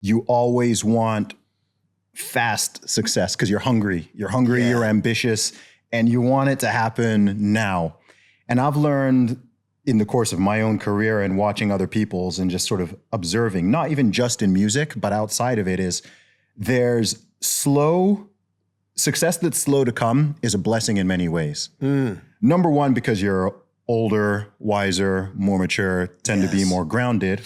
you always want fast success because you're hungry. You're hungry, you're ambitious, and you want it to happen now. And I've learned in the course of my own career and watching other people's and just sort of observing, not even just in music, but outside of it, is there's success that's slow to come is a blessing in many ways. Number one, because you're older, wiser, more mature, tend to be more grounded.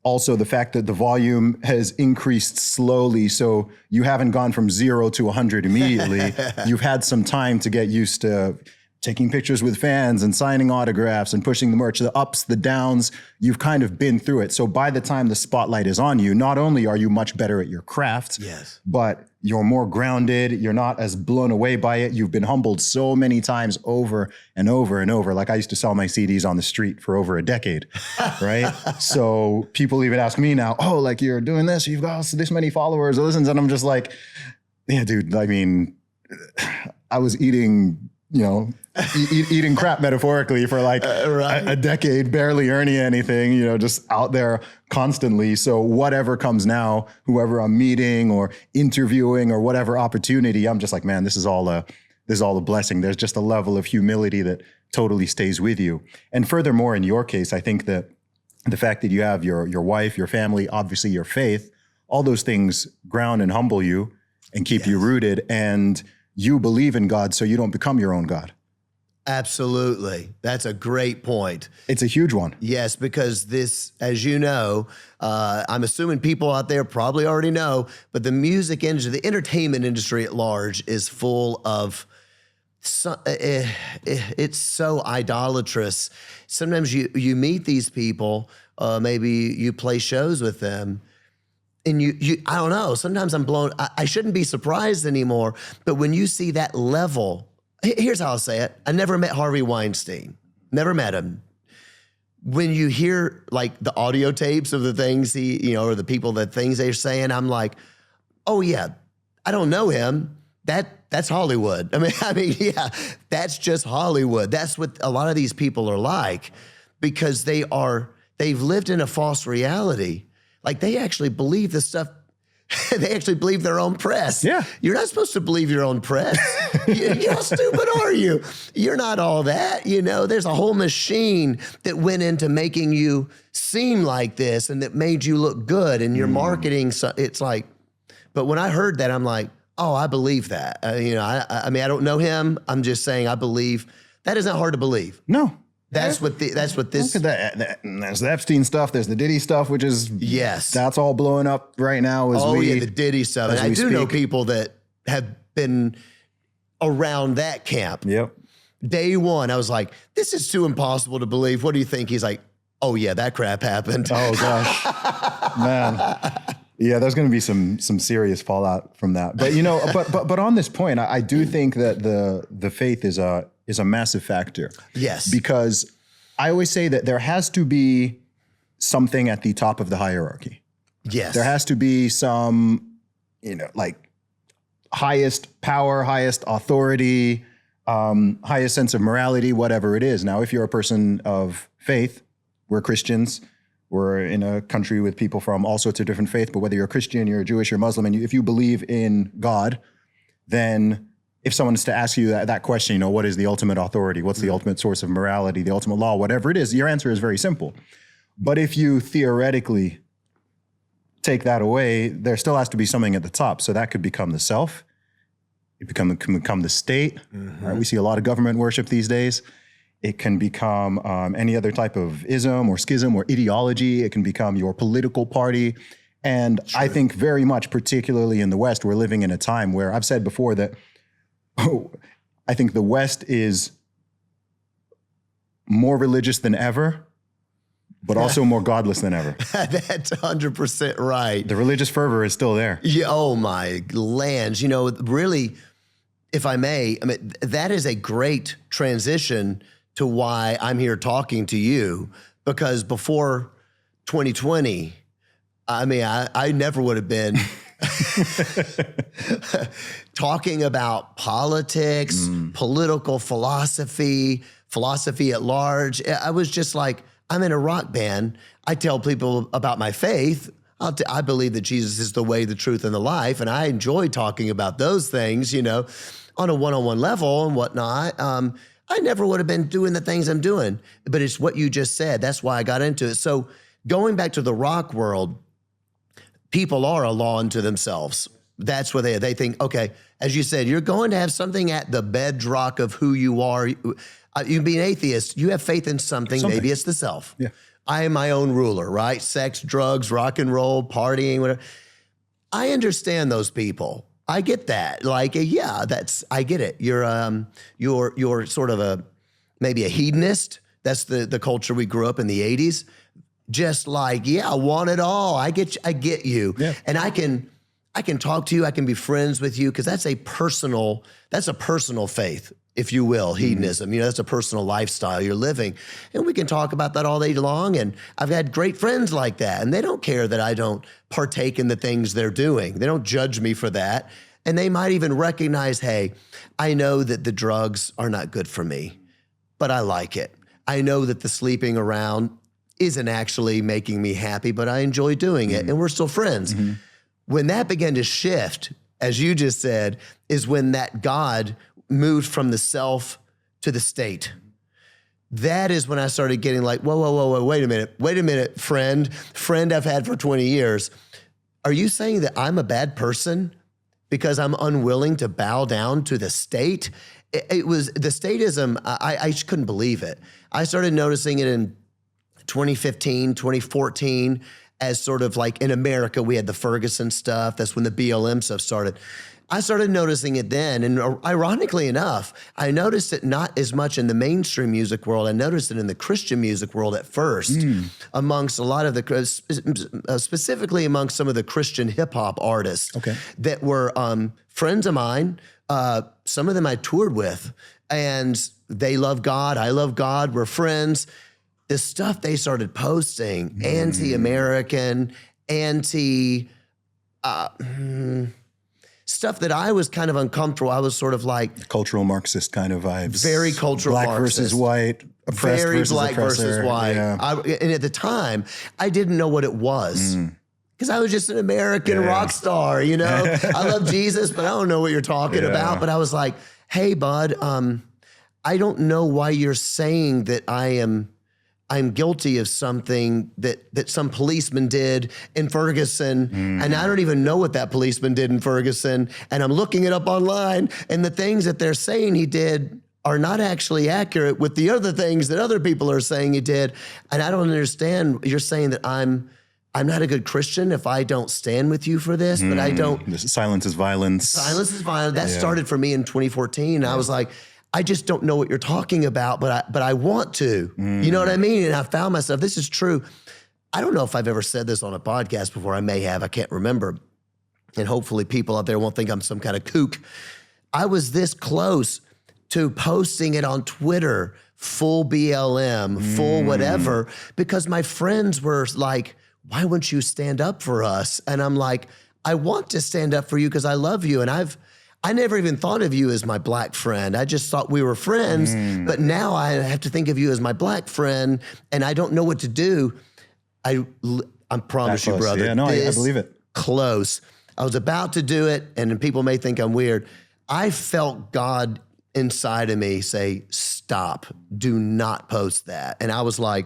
Also, the fact that the volume has increased slowly, so you haven't gone from 0 to 100 immediately. You've had some time to get used to taking pictures with fans and signing autographs and pushing the merch, the ups, the downs. You've kind of been through it. So by the time the spotlight is on you, not only are you much better at your craft, but you're more grounded. You're not as blown away by it. You've been humbled so many times over and over and over. Like I used to sell my CDs on the street for over a decade, right? So people even ask me now, oh, like you're doing this, you've got this many followers or listens. And I'm just like, yeah, dude, I mean, I was eating, eating crap metaphorically for like a decade, barely earning anything, just out there constantly. So whatever comes now, whoever I'm meeting or interviewing or whatever opportunity, I'm just like, man, this is all a blessing. There's just a level of humility that totally stays with you. And furthermore, in your case, I think that the fact that you have your wife, your family, obviously your faith, all those things ground and humble you and keep you rooted. And you believe in God, so you don't become your own God. Absolutely. That's a great point. It's a huge one. Yes, because this, as you know, I'm assuming people out there probably already know, but the music industry, the entertainment industry at large is full of, it's so idolatrous. Sometimes you meet these people, maybe you play shows with them, and you I don't know, sometimes I'm blown, I shouldn't be surprised anymore, but when you see that level, here's how I'll say it. I never met Harvey Weinstein, never met him. When you hear like the audio tapes of the things he, or the people, the things they're saying, I'm like, oh yeah, I don't know him. That's Hollywood. I mean, yeah, that's just Hollywood. That's what a lot of these people are like, because they've lived in a false reality. Like they actually believe the stuff, they actually believe their own press. Yeah. You're not supposed to believe your own press. How stupid are you? You're not all that. There's a whole machine that went into making you seem like this and that made you look good in your marketing. So it's like, but when I heard that, I'm like, oh, I believe that. I mean, I don't know him. I'm just saying I believe. That isn't hard to believe. No. That's what this. Look at that. There's the Epstein stuff. There's the Diddy stuff, which is that's all blowing up right now. The Diddy stuff. And I do know people that have been around that camp. Yep. Day one, I was like, this is too impossible to believe. What do you think? He's like, oh yeah, that crap happened. Oh gosh, man. Yeah, there's going to be some serious fallout from that. But but on this point, I do think that the faith is a massive factor. Yes. Because I always say that there has to be something at the top of the hierarchy. Yes. There has to be some, like highest power, highest authority, highest sense of morality, whatever it is. Now, if you're a person of faith, we're Christians, we're in a country with people from all sorts of different faiths, but whether you're a Christian, you're a Jewish, you're Muslim, and if you believe in God, then if someone is to ask you that question, what is the ultimate authority? What's the ultimate source of morality, the ultimate law, whatever it is, your answer is very simple. But if you theoretically take that away, there still has to be something at the top. So that could become the self. It can become the state. Right? We see a lot of government worship these days. It can become any other type of ism or schism or ideology. It can become your political party. And I think very much, particularly in the West, we're living in a time where I've said before that I think the West is more religious than ever, but also more godless than ever. That's 100% right. The religious fervor is still there. Yeah, oh my lands. Really, if I may, that is a great transition to why I'm here talking to you, because before 2020, I never would have been talking about politics, political philosophy at large. I was just like, I'm in a rock band. I tell people about my faith. I believe that Jesus is the way, the truth, and the life, and I enjoy talking about those things, you know, on a one-on-one level and whatnot. I never would have been doing the things I'm doing, but it's what you just said. That's why I got into it. So going back to the rock world, people are a law unto themselves. That's what they think, okay, as you said, you're going to have something at the bedrock of who you are. You be an atheist, you have faith in something. Maybe it's the self. Yeah. I am my own ruler, right? Sex, drugs, rock and roll, partying, whatever. I understand those people. I get that. Like, yeah, I get it. You're sort of maybe a hedonist. That's the culture we grew up in the 80s. Just like, yeah, I want it all. I get you. Yeah. And I can talk to you. I can be friends with you because that's a personal faith, if you will, hedonism. You know, that's a personal lifestyle you're living. And we can talk about that all day long. And I've had great friends like that. And they don't care that I don't partake in the things they're doing. They don't judge me for that. And they might even recognize, hey, I know that the drugs are not good for me, but I like it. I know that the sleeping around isn't actually making me happy, but I enjoy doing it. And we're still friends. Mm-hmm. When that began to shift, as you just said, is when that God moved from the self to the state. That is when I started getting like, whoa, wait a minute, friend I've had for 20 years. Are you saying that I'm a bad person because I'm unwilling to bow down to the state? It was the statism. I just couldn't believe it. I started noticing it in 2015, 2014, as sort of like in America, we had the Ferguson stuff. That's when the BLM stuff started. I started noticing it then, and ironically enough, I noticed it not as much in the mainstream music world. I noticed it in the Christian music world at first, amongst a lot of the, specifically amongst some of the Christian hip hop artists that were friends of mine. Some of them I toured with, and they love God. I love God. We're friends. The stuff they started posting, anti-American, stuff that I was kind of uncomfortable. I was sort of like cultural Marxist kind of vibes. Very cultural Black Marxist. Versus white, oppressed very versus black oppressor. versus white. Yeah. And at the time, I didn't know what it was. Because I was just an American rock star, you know? I love Jesus, but I don't know what you're talking about. But I was like, hey, bud, I don't know why you're saying that I'm guilty of something that some policeman did in Ferguson, and I don't even know what that policeman did in Ferguson, and I'm looking it up online, and the things that they're saying he did are not actually accurate with the other things that other people are saying he did, and I don't understand. You're saying that I'm not a good Christian if I don't stand with you for this, but I don't. Silence is violence. Silence is violence. That started for me in 2014. I was like, I just don't know what you're talking about, but I want to. You know what I mean? And I found myself, this is true. I don't know if I've ever said this on a podcast before. I may have. I can't remember. And hopefully people out there won't think I'm some kind of kook. I was this close to posting it on Twitter, full BLM, full whatever, because my friends were like, why wouldn't you stand up for us? And I'm like, I want to stand up for you because I love you. And I never even thought of you as my black friend. I just thought we were friends, but now I have to think of you as my black friend, and I don't know what to do. I promise you, brother. Yeah, no, I believe it. Close. I was about to do it, and people may think I'm weird. I felt God inside of me say, stop, do not post that. And I was like,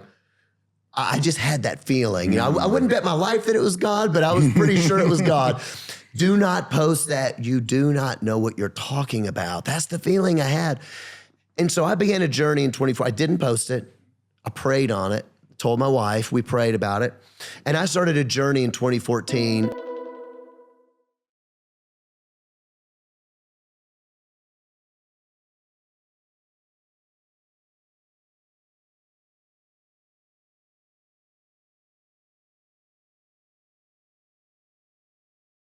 I just had that feeling. You know, I wouldn't bet my life that it was God, but I was pretty sure it was God. Do not post that. You do not know what you're talking about. That's the feeling I had. And so I began a journey in 24. I didn't post it. I prayed on it, told my wife, we prayed about it. And I started a journey in 2014.